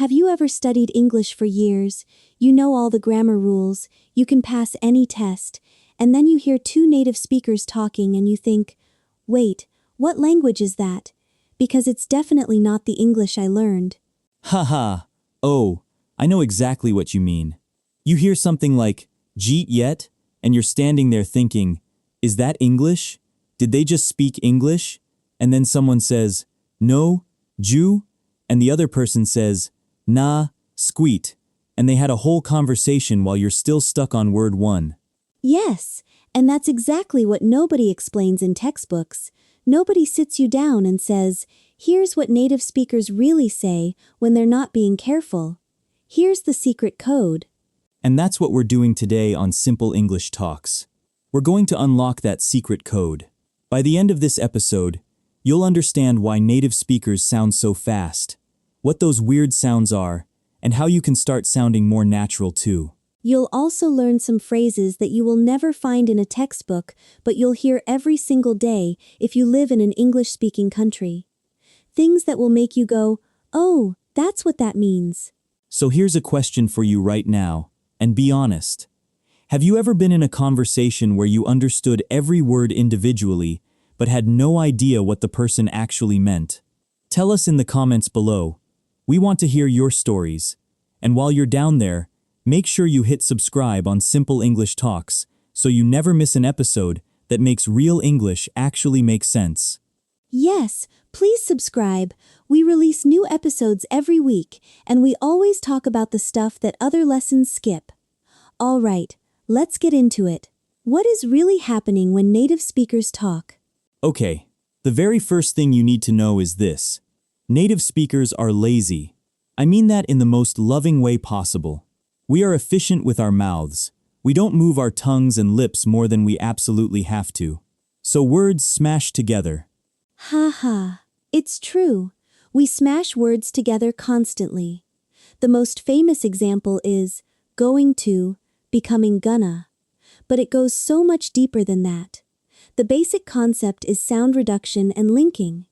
Have you ever studied English for years? You know all the grammar rules, you can pass any test, and then you hear two native speakers talking and you think, wait, what language is that? Because it's definitely not the English I learned. Haha. Oh, I know exactly what you mean. You hear something like, "Jeet yet?" and you're standing there thinking, is that English? Did they just speak English? And then someone says, no, Jew? And the other person says, nah, squeet. And they had a whole conversation while you're still stuck on word one. Yes, and that's exactly what nobody explains in textbooks. Nobody sits you down and says, here's what native speakers really say when they're not being careful. Here's the secret code. And that's what we're doing today on Simple English Talks. We're going to unlock that secret code. By the end of this episode, you'll understand why native speakers sound so fast, what those weird sounds are, and how you can start sounding more natural too. You'll also learn some phrases that you will never find in a textbook, but you'll hear every single day if you live in an English-speaking country. Things that will make you go, oh, that's what that means. So here's a question for you right now, and be honest. Have you ever been in a conversation where you understood every word individually, but had no idea what the person actually meant? Tell us in the comments below. We want to hear your stories. And while you're down there, make sure you hit subscribe on Simple English Talks so you never miss an episode that makes real English actually make sense. Yes, please subscribe. We release new episodes every week, and we always talk about the stuff that other lessons skip. All right, let's get into it. What is really happening when native speakers talk? Okay, the very first thing you need to know is this. Native speakers are lazy. I mean that in the most loving way possible. We are efficient with our mouths. We don't move our tongues and lips more than we absolutely have to. So words smash together. Ha ha. It's true. We smash words together constantly. The most famous example is going to, becoming gonna. But it goes so much deeper than that. The basic concept is sound reduction and linking.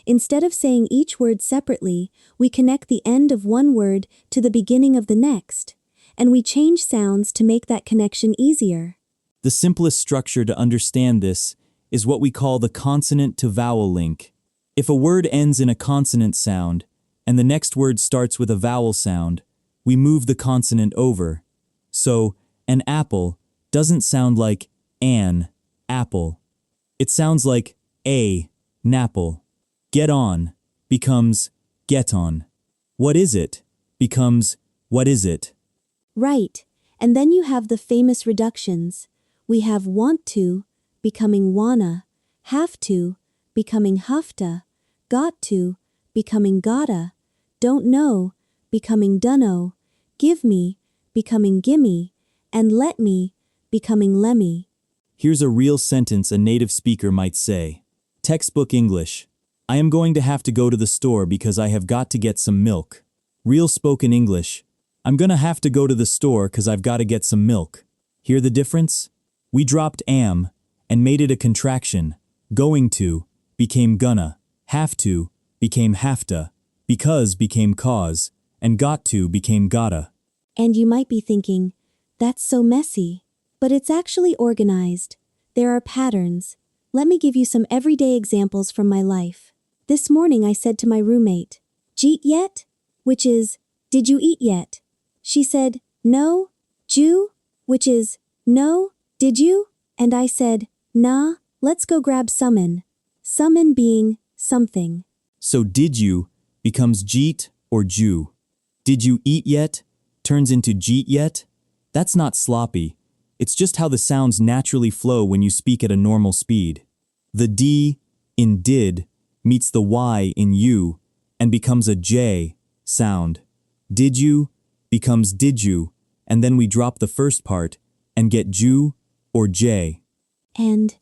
Instead of saying each word separately, we connect the end of one word to the beginning of the next, and we change sounds to make that connection easier. The simplest structure to understand this is what we call the consonant to vowel link. If a word ends in a consonant sound, and the next word starts with a vowel sound, we move the consonant over. So, an apple doesn't sound like an apple. It sounds like a napple. Get on becomes get on. What is it becomes what is it. Right, and then you have the famous reductions. We have want to, becoming wanna, have to, becoming hafta, got to, becoming gotta, don't know, becoming dunno, give me, becoming gimme, and let me, becoming lemme. Here's a real sentence a native speaker might say. Textbook English. I am going to have to go to the store because I have got to get some milk. Real spoken English. I'm gonna have to go to the store because I've got to get some milk. Hear the difference? We dropped am and made it a contraction. Going to became gonna. Have to became hafta. Because became cause. And got to became gotta. And you might be thinking, that's so messy. But it's actually organized. There are patterns. Let me give you some everyday examples from my life. This morning I said to my roommate, "Jeet yet?" Which is, did you eat yet? She said, no, Jew, which is, no, did you? And I said, nah, let's go grab summin. Summin being something. So did you becomes jeet or Jew. Did you eat yet turns into jeet yet? That's not sloppy. It's just how the sounds naturally flow when you speak at a normal speed. The D in did meets the Y in you and becomes a J sound. Did you becomes did you, and then we drop the first part and get Jew or J. And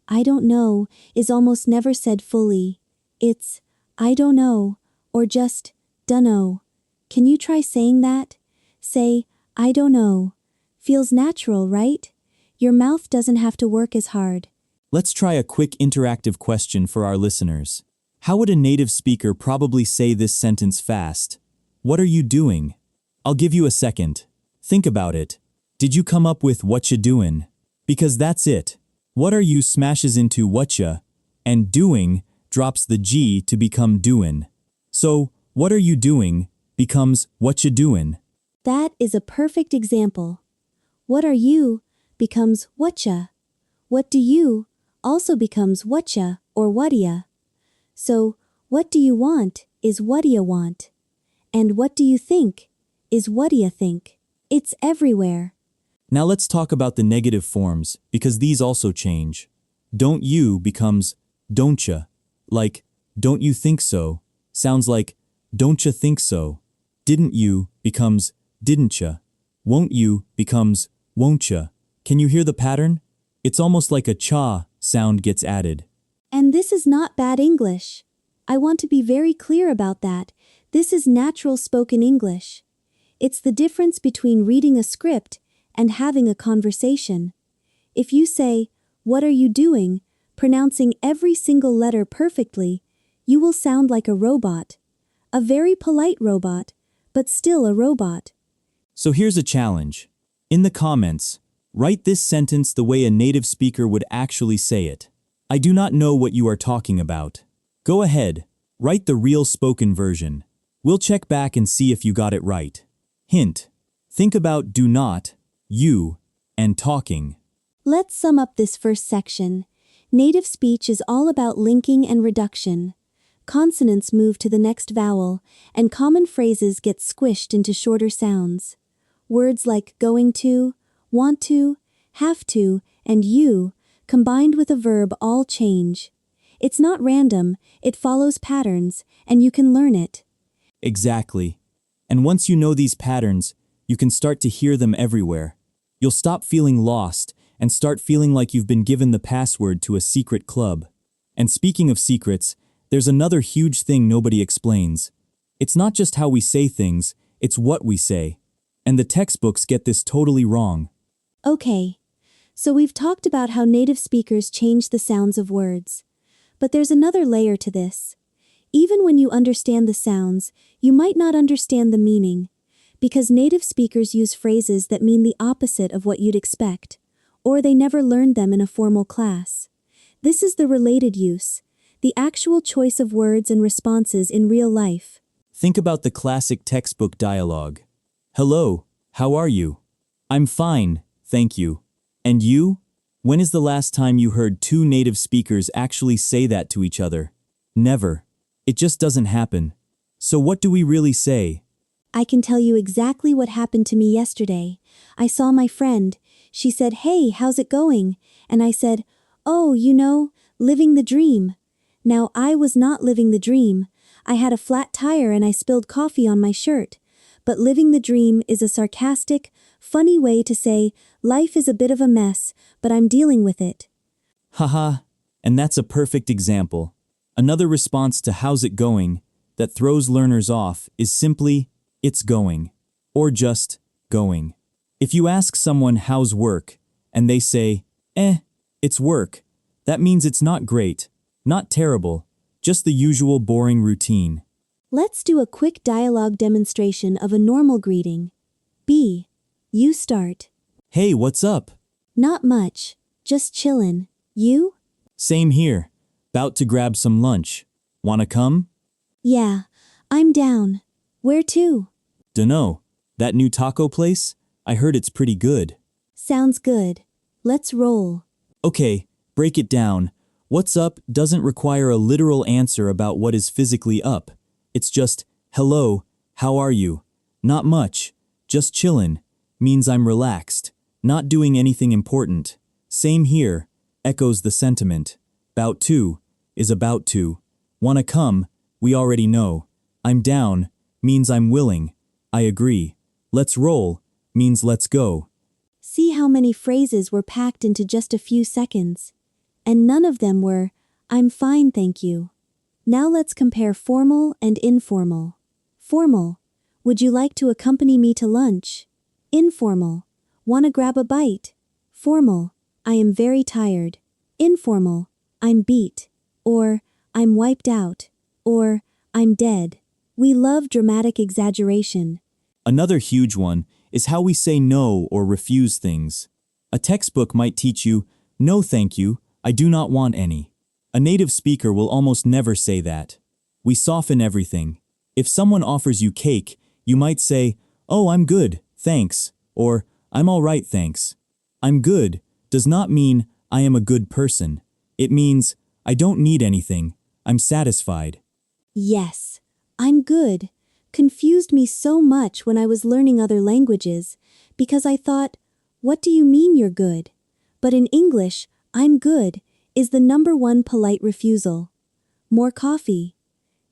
I don't know is almost never said fully. It's I don't know or just dunno. Can you try saying that? Say, I don't know. Feels natural, right? Your mouth doesn't have to work as hard. Let's try a quick interactive question for our listeners. How would a native speaker probably say this sentence fast? What are you doing? I'll give you a second. Think about it. Did you come up with whatcha doin'? Because that's it. What are you smashes into whatcha, and doing drops the G to become doin'. So, what are you doing becomes whatcha doin'. That is a perfect example. What are you becomes whatcha. What do you also becomes whatcha or what'ya. So, what do you want is what'ya want. And what do you think is what'ya think. It's everywhere. Now let's talk about the negative forms, because these also change. Don't you becomes don'tcha. Like, don't you think so sounds like don'tcha think so. Didn't you becomes didn'tcha. Won't you becomes won'tcha. Can you hear the pattern? It's almost like a cha sound gets added. And this is not bad English. I want to be very clear about that. This is natural spoken English. It's the difference between reading a script and having a conversation. If you say, "What are you doing?" pronouncing every single letter perfectly, you will sound like a robot. A very polite robot, but still a robot. So here's a challenge. In the comments, write this sentence the way a native speaker would actually say it. I do not know what you are talking about. Go ahead, write the real spoken version. We'll check back and see if you got it right. Hint: think about do not, you, and talking. Let's sum up this first section. Native speech is all about linking and reduction. Consonants move to the next vowel, and common phrases get squished into shorter sounds. Words like going to, want to, have to, and you, combined with a verb, all change. It's not random, it follows patterns, and you can learn it. Exactly. And once you know these patterns, you can start to hear them everywhere. You'll stop feeling lost and start feeling like you've been given the password to a secret club. And speaking of secrets, there's another huge thing nobody explains. It's not just how we say things, it's what we say. And the textbooks get this totally wrong. Okay, so we've talked about how native speakers change the sounds of words. But there's another layer to this. Even when you understand the sounds, you might not understand the meaning, because native speakers use phrases that mean the opposite of what you'd expect, or they never learned them in a formal class. This is the related use, the actual choice of words and responses in real life. Think about the classic textbook dialogue. Hello, how are you? I'm fine, thank you. And you? When is the last time you heard two native speakers actually say that to each other? Never. It just doesn't happen. So what do we really say? I can tell you exactly what happened to me yesterday. I saw my friend. She said, "Hey, how's it going?" And I said, "Oh, living the dream." Now, I was not living the dream. I had a flat tire and I spilled coffee on my shirt. But living the dream is a sarcastic, funny way to say, life is a bit of a mess, but I'm dealing with it. Haha, and that's a perfect example. Another response to "how's it going" that throws learners off is simply, "it's going," or just going. If you ask someone how's work, and they say, it's work, that means it's not great, not terrible, just the usual boring routine. Let's do a quick dialogue demonstration of a normal greeting. B. You start. Hey, what's up? Not much, just chillin'. You? Same here. 'Bout to grab some lunch. Wanna come? Yeah, I'm down. Where to? Dunno. That new taco place? I heard it's pretty good. Sounds good. Let's roll. Okay, break it down. What's up doesn't require a literal answer about what is physically up. It's just, hello, how are you? Not much. Just chillin'. Means I'm relaxed. Not doing anything important. Same here. Echoes the sentiment. 'Bout to is about to. Wanna come? We already know. I'm down means I'm willing. I agree. Let's roll means let's go. See how many phrases were packed into just a few seconds. And none of them were, "I'm fine, thank you." Now let's compare formal and informal. Formal. Would you like to accompany me to lunch? Informal. Wanna grab a bite? Formal. I am very tired. Informal. I'm beat. Or, I'm wiped out. Or, I'm dead. We love dramatic exaggeration. Another huge one is how we say no or refuse things. A textbook might teach you, "No thank you, I do not want any." A native speaker will almost never say that. We soften everything. If someone offers you cake, you might say, "Oh, I'm good, thanks," or "I'm all right, thanks." "I'm good" does not mean I am a good person. It means I don't need anything, I'm satisfied. Yes, I'm good confused me so much when I was learning other languages because I thought, what do you mean you're good? But in English, I'm good is the number one polite refusal. More coffee?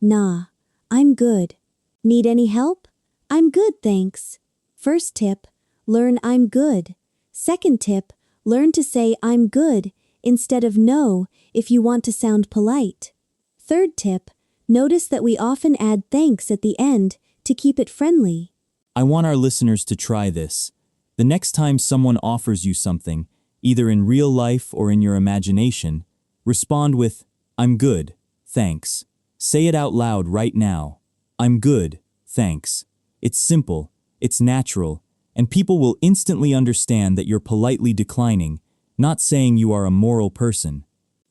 Nah, I'm good. Need any help? I'm good, thanks. First tip, learn I'm good. Second tip, learn to say I'm good instead of no if you want to sound polite. Third tip, notice that we often add thanks at the end to keep it friendly. I want our listeners to try this. The next time someone offers you something, either in real life or in your imagination, respond with, "I'm good, thanks." Say it out loud right now. "I'm good, thanks." It's simple, it's natural, and people will instantly understand that you're politely declining, not saying you are a moral person.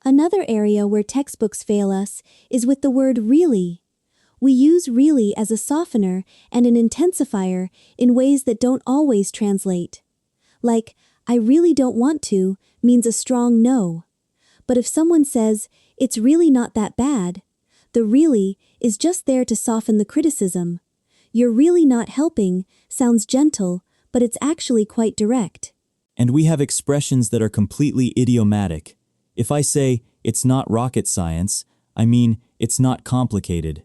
Another area where textbooks fail us is with the word really. We use really as a softener and an intensifier in ways that don't always translate. Like, I really don't want to means a strong no. But if someone says, it's really not that bad, the really is just there to soften the criticism. You're really not helping sounds gentle, but it's actually quite direct. And we have expressions that are completely idiomatic. If I say, "It's not rocket science," I mean, it's not complicated.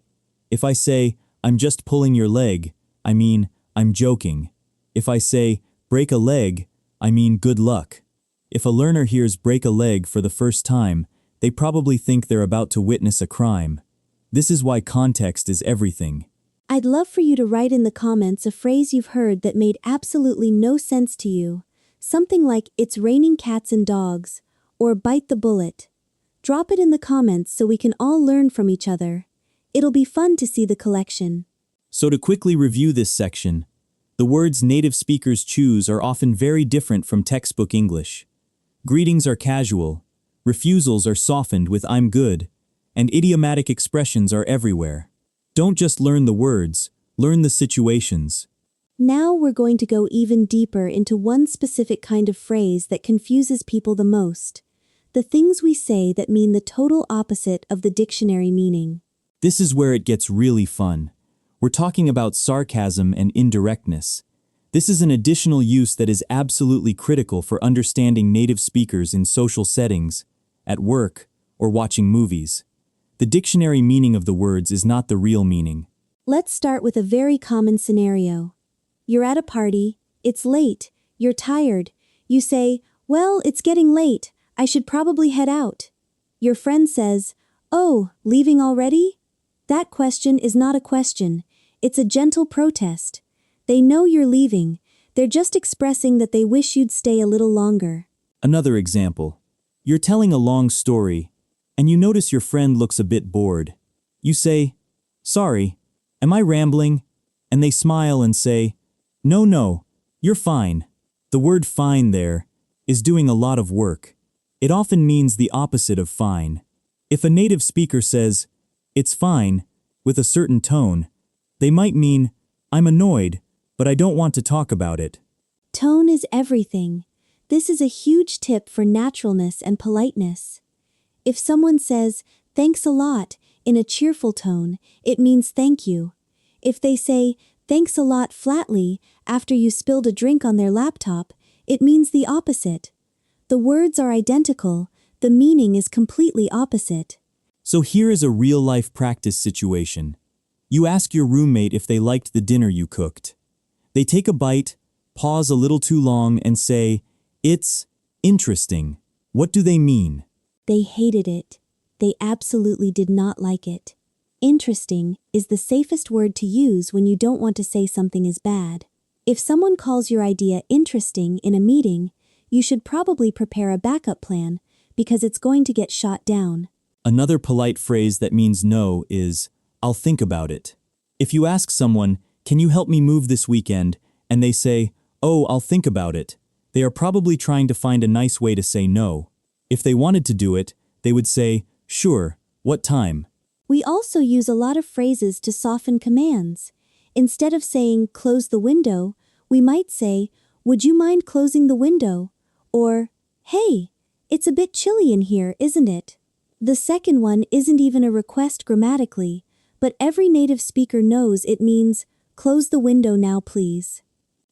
If I say, "I'm just pulling your leg," I mean, I'm joking. If I say, "break a leg," I mean, good luck. If a learner hears "break a leg" for the first time, they probably think they're about to witness a crime. This is why context is everything. I'd love for you to write in the comments a phrase you've heard that made absolutely no sense to you. Something like, "It's raining cats and dogs," or "bite the bullet." Drop it in the comments so we can all learn from each other. It'll be fun to see the collection. So to quickly review this section, the words native speakers choose are often very different from textbook English. Greetings are casual, refusals are softened with "I'm good," and idiomatic expressions are everywhere. Don't just learn the words, learn the situations. Now we're going to go even deeper into one specific kind of phrase that confuses people the most. The things we say that mean the total opposite of the dictionary meaning. This is where it gets really fun. We're talking about sarcasm and indirectness. This is an additional use that is absolutely critical for understanding native speakers in social settings, at work, or watching movies. The dictionary meaning of the words is not the real meaning. Let's start with a very common scenario. You're at a party, it's late, you're tired. You say, "Well, it's getting late, I should probably head out." Your friend says, "Oh, leaving already?" That question is not a question, it's a gentle protest. They know you're leaving, they're just expressing that they wish you'd stay a little longer. Another example. You're telling a long story, and you notice your friend looks a bit bored. You say, "Sorry, am I rambling?" And they smile and say, No, you're fine." The word "fine" there is doing a lot of work. It often means the opposite of fine. If a native speaker says, "It's fine," with a certain tone, they might mean, "I'm annoyed, but I don't want to talk about it." Tone is everything. This is a huge tip for naturalness and politeness. If someone says, "Thanks a lot," in a cheerful tone, it means thank you. If they say, "Thanks a lot" flatly after you spilled a drink on their laptop, it means the opposite. The words are identical, the meaning is completely opposite. So here is a real-life practice situation. You ask your roommate if they liked the dinner you cooked. They take a bite, pause a little too long, and say, "It's interesting." What do they mean? They hated it. They absolutely did not like it. Interesting is the safest word to use when you don't want to say something is bad. If someone calls your idea interesting in a meeting, you should probably prepare a backup plan because it's going to get shot down. Another polite phrase that means no is, "I'll think about it." If you ask someone, "Can you help me move this weekend?" and they say, "Oh, I'll think about it," they are probably trying to find a nice way to say no. If they wanted to do it, they would say, "Sure, what time?" We also use a lot of phrases to soften commands. Instead of saying, "Close the window," we might say, "Would you mind closing the window?" Or, "Hey, it's a bit chilly in here, isn't it?" The second one isn't even a request grammatically, but every native speaker knows it means, "Close the window now, please."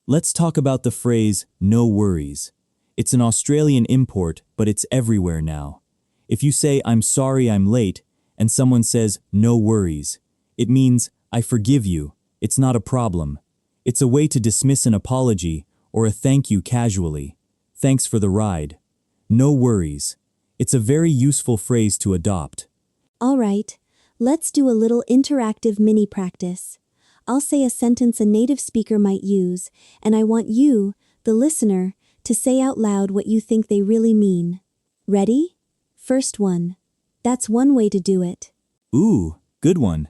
Let's talk about the phrase, "no worries." It's an Australian import, but it's everywhere now. If you say, "I'm sorry I'm late," and someone says, "no worries," it means, "I forgive you, it's not a problem." It's a way to dismiss an apology or a thank you casually. "Thanks for the ride." No worries. It's a very useful phrase to adopt. All right, let's do a little interactive mini practice. I'll say a sentence a native speaker might use, and I want you, the listener, to say out loud what you think they really mean. Ready? First one. That's one way to do it. Ooh, good one.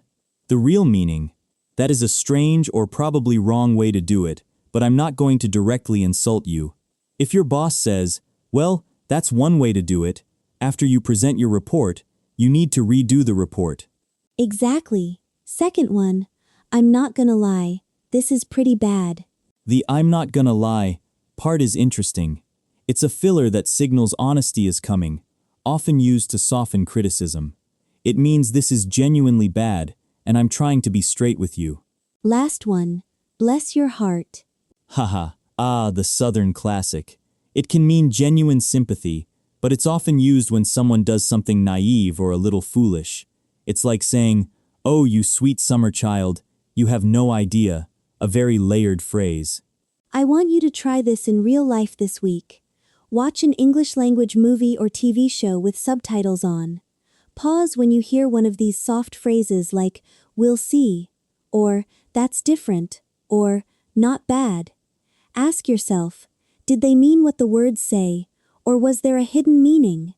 The real meaning. That is a strange or probably wrong way to do it, but I'm not going to directly insult you. If your boss says, "Well, that's one way to do it," after you present your report, you need to redo the report. Exactly. Second one. I'm not gonna lie. This is pretty bad. The "I'm not gonna lie" part is interesting. It's a filler that signals honesty is coming, often used to soften criticism. It means this is genuinely bad, and I'm trying to be straight with you. Last one. Bless your heart. Haha, the Southern classic. It can mean genuine sympathy, but it's often used when someone does something naive or a little foolish. It's like saying, "Oh, you sweet summer child, you have no idea," a very layered phrase. I want you to try this in real life this week. Watch an English language movie or TV show with subtitles on. Pause when you hear one of these soft phrases like, "We'll see," or "That's different," or "Not bad." Ask yourself, did they mean what the words say, or was there a hidden meaning?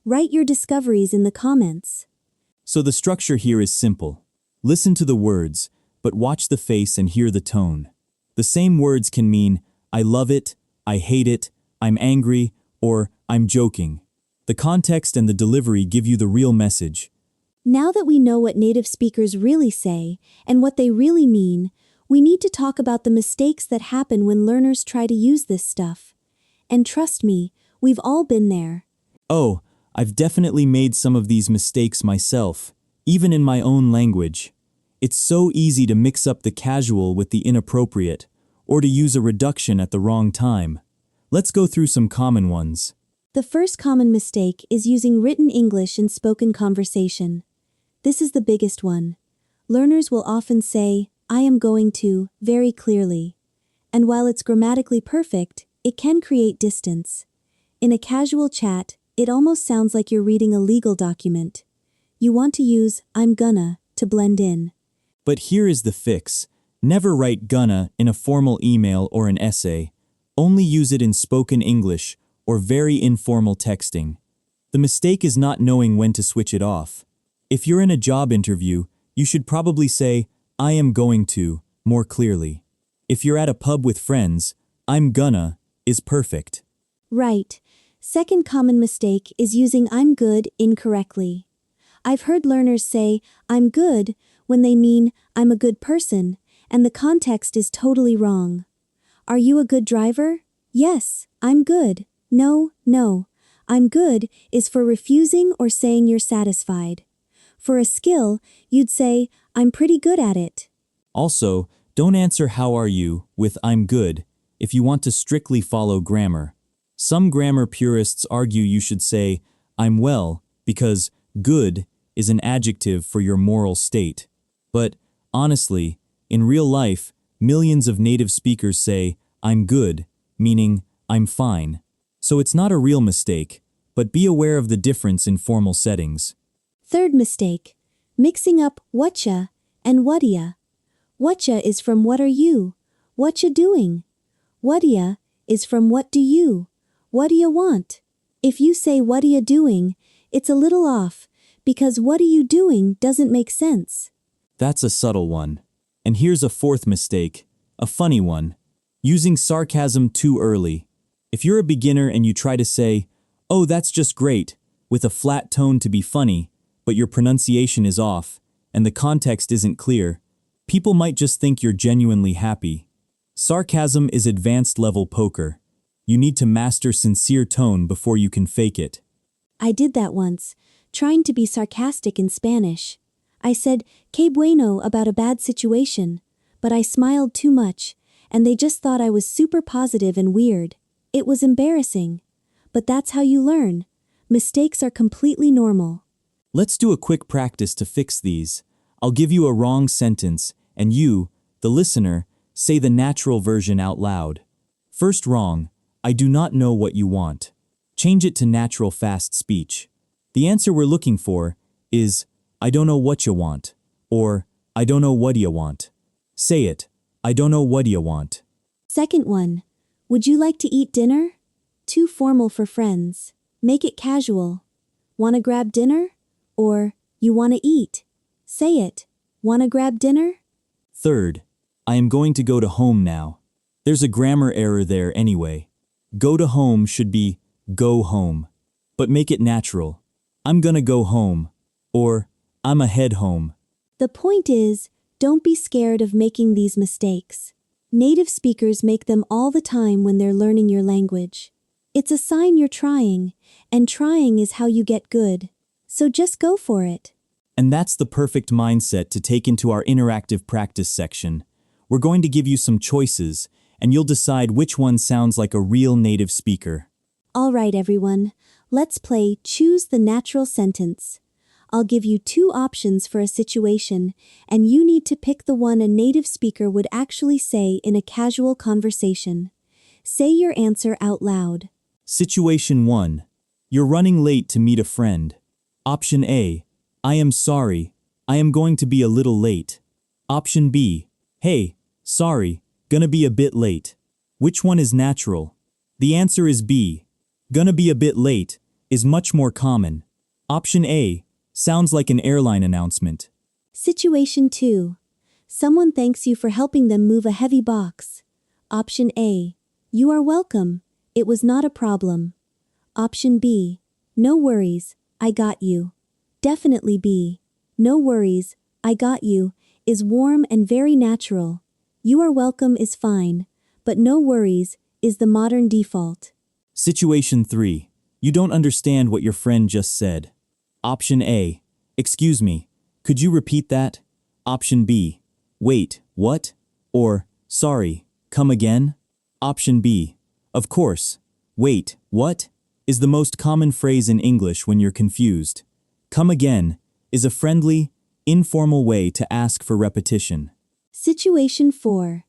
Write your discoveries in the comments. So the structure here is simple. Listen to the words, but watch the face and hear the tone. The same words can mean, "I love it," "I hate it," "I'm angry," or "I'm joking." The context and the delivery give you the real message. Now that we know what native speakers really say and what they really mean, we need to talk about the mistakes that happen when learners try to use this stuff. And trust me, we've all been there. Oh, I've definitely made some of these mistakes myself, even in my own language. It's so easy to mix up the casual with the inappropriate, or to use a reduction at the wrong time. Let's go through some common ones. The first common mistake is using written English in spoken conversation. This is the biggest one. Learners will often say, "I am going to," very clearly. And while it's grammatically perfect, it can create distance. In a casual chat, it almost sounds like you're reading a legal document. You want to use "I'm gonna" to blend in. But here is the fix. Never write "gonna" in a formal email or an essay. Only use it in spoken English or very informal texting. The mistake is not knowing when to switch it off. If you're in a job interview, you should probably say, "I am going to," more clearly. If you're at a pub with friends, "I'm gonna" is perfect. Right. Second common mistake is using "I'm good" incorrectly. I've heard learners say, "I'm good," when they mean, "I'm a good person," and the context is totally wrong. Are you a good driver? Yes, I'm good. No, no. I'm good is for refusing or saying you're satisfied. For a skill, you'd say, "I'm pretty good at it." Also, don't answer "how are you" with "I'm good" if you want to strictly follow grammar. Some grammar purists argue you should say, "I'm well," because good is an adjective for your moral state. But, honestly, in real life, millions of native speakers say, "I'm good," meaning, "I'm fine." So it's not a real mistake, but be aware of the difference in formal settings. Third mistake, mixing up whatcha and what'ya. Whatcha is from what are you? Whatcha doing? What'ya is from what do you? What do you want? If you say what are you doing, it's a little off, because what are you doing doesn't make sense. That's a subtle one. And here's a fourth mistake, a funny one. Using sarcasm too early. If you're a beginner and you try to say, "Oh, that's just great," with a flat tone to be funny, but your pronunciation is off, and the context isn't clear, people might just think you're genuinely happy. Sarcasm is advanced level poker. You need to master sincere tone before you can fake it. I did that once, trying to be sarcastic in Spanish. I said, "Que bueno" about a bad situation, but I smiled too much, and they just thought I was super positive and weird. It was embarrassing. But that's how you learn. Mistakes are completely normal. Let's do a quick practice to fix these. I'll give you a wrong sentence, and you, the listener, say the natural version out loud. First wrong, "I do not know what you want." Change it to natural fast speech. The answer we're looking for is, "I don't know what you want," or "I don't know what you want." Say it, "I don't know what you want." Second one, "Would you like to eat dinner?" Too formal for friends. Make it casual. "Wanna grab dinner?" Or, "You wanna eat?" Say it, "Wanna grab dinner?" Third, "I am going to go to home now." There's a grammar error there anyway. Go to home should be go home. But make it natural. "I'm gonna go home," or "I'm head home." The point is, don't be scared of making these mistakes. Native speakers make them all the time when they're learning your language. It's a sign you're trying, and trying is how you get good. So just go for it. And that's the perfect mindset to take into our interactive practice section. We're going to give you some choices, and you'll decide which one sounds like a real native speaker. All right, everyone. Let's play Choose the Natural Sentence. I'll give you two options for a situation, and you need to pick the one a native speaker would actually say in a casual conversation. Say your answer out loud. Situation 1. You're running late to meet a friend. Option A. "I am sorry. I am going to be a little late." Option B. "Hey, sorry, gonna be a bit late." Which one is natural? The answer is B. Gonna be a bit late is much more common. Option A sounds like an airline announcement. Situation 2. Someone thanks you for helping them move a heavy box. Option A. You are welcome. It was not a problem. Option B. No worries, I got you. Definitely B. No worries, I got you is warm and very natural. You are welcome is fine, but no worries is the modern default. Situation 3. You don't understand what your friend just said. Option A. Excuse me, could you repeat that? Option B. Wait, what? Or, sorry, come again? Option B. Of course. Wait, what? Is the most common phrase in English when you're confused. Come again is a friendly, informal way to ask for repetition. Situation 4.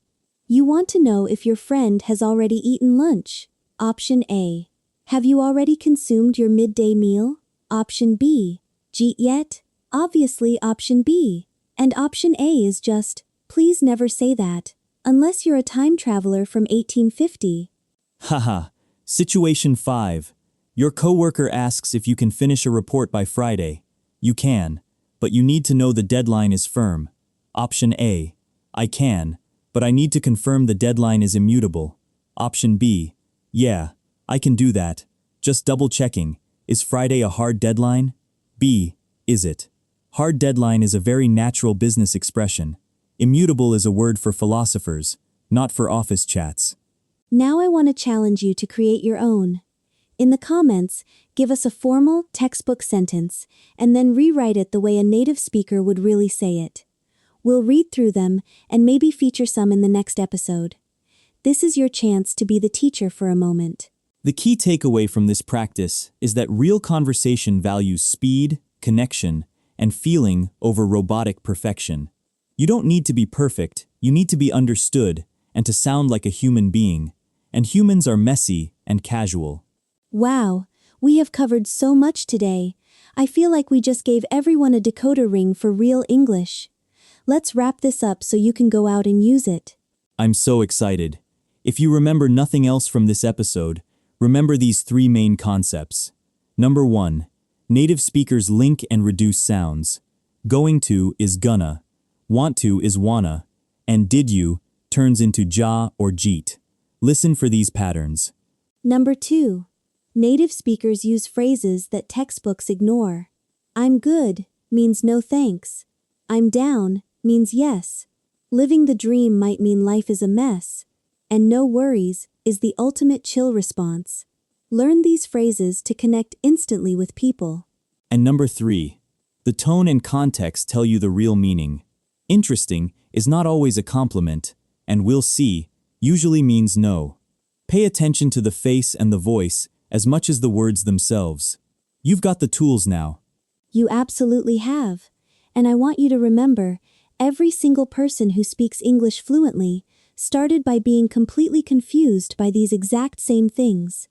You want to know if your friend has already eaten lunch. Option A. Have you already consumed your midday meal? Option B. Jeet yet? Obviously option B. And option A is just, please never say that, unless you're a time traveler from 1850. Haha. Situation 5. Your coworker asks if you can finish a report by Friday. You can, but you need to know the deadline is firm. Option A. I can, but I need to confirm the deadline is immutable. Option B. Yeah, I can do that. Just double checking. Is Friday a hard deadline? B. Is it? Hard deadline is a very natural business expression. Immutable is a word for philosophers, not for office chats. Now I want to challenge you to create your own. In the comments, give us a formal, textbook sentence, and then rewrite it the way a native speaker would really say it. We'll read through them and maybe feature some in the next episode. This is your chance to be the teacher for a moment. The key takeaway from this practice is that real conversation values speed, connection, and feeling over robotic perfection. You don't need to be perfect, you need to be understood and to sound like a human being. And humans are messy and casual. Wow, we have covered so much today. I feel like we just gave everyone a decoder ring for real English. Let's wrap this up so you can go out and use it. I'm so excited. If you remember nothing else from this episode, remember these 3 main concepts. Number 1. Native speakers link and reduce sounds. Going to is gonna. Want to is wanna. and did you turns into ja or jeet. Listen for these patterns. Number 2. Native speakers use phrases that textbooks ignore. I'm good means no thanks. I'm down means yes. Living the dream might mean life is a mess. And no worries is the ultimate chill response. Learn these phrases to connect instantly with people. And number 3. The tone and context tell you the real meaning. Interesting is not always a compliment, and we'll see usually means no. Pay attention to the face and the voice as much as the words themselves. You've got the tools now. You absolutely have. And I want you to remember, every single person who speaks English fluently started by being completely confused by these exact same things.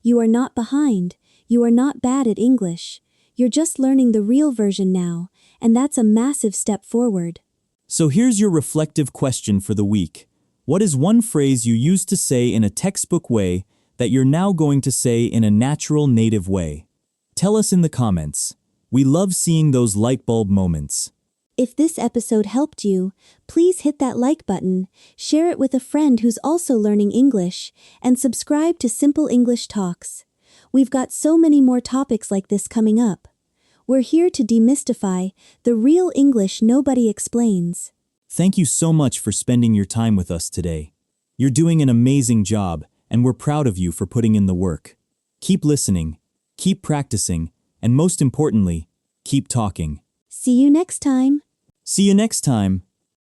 You are not behind. You are not bad at English. You're just learning the real version now, and that's a massive step forward. So here's your reflective question for the week. What is one phrase you used to say in a textbook way that you're now going to say in a natural native way? Tell us in the comments. We love seeing those light bulb moments. If this episode helped you, please hit that like button, share it with a friend who's also learning English, and subscribe to Simple English Talks. We've got so many more topics like this coming up. We're here to demystify the real English nobody explains. Thank you so much for spending your time with us today. You're doing an amazing job, and we're proud of you for putting in the work. Keep listening, keep practicing, and most importantly, keep talking. See you next time. See you next time.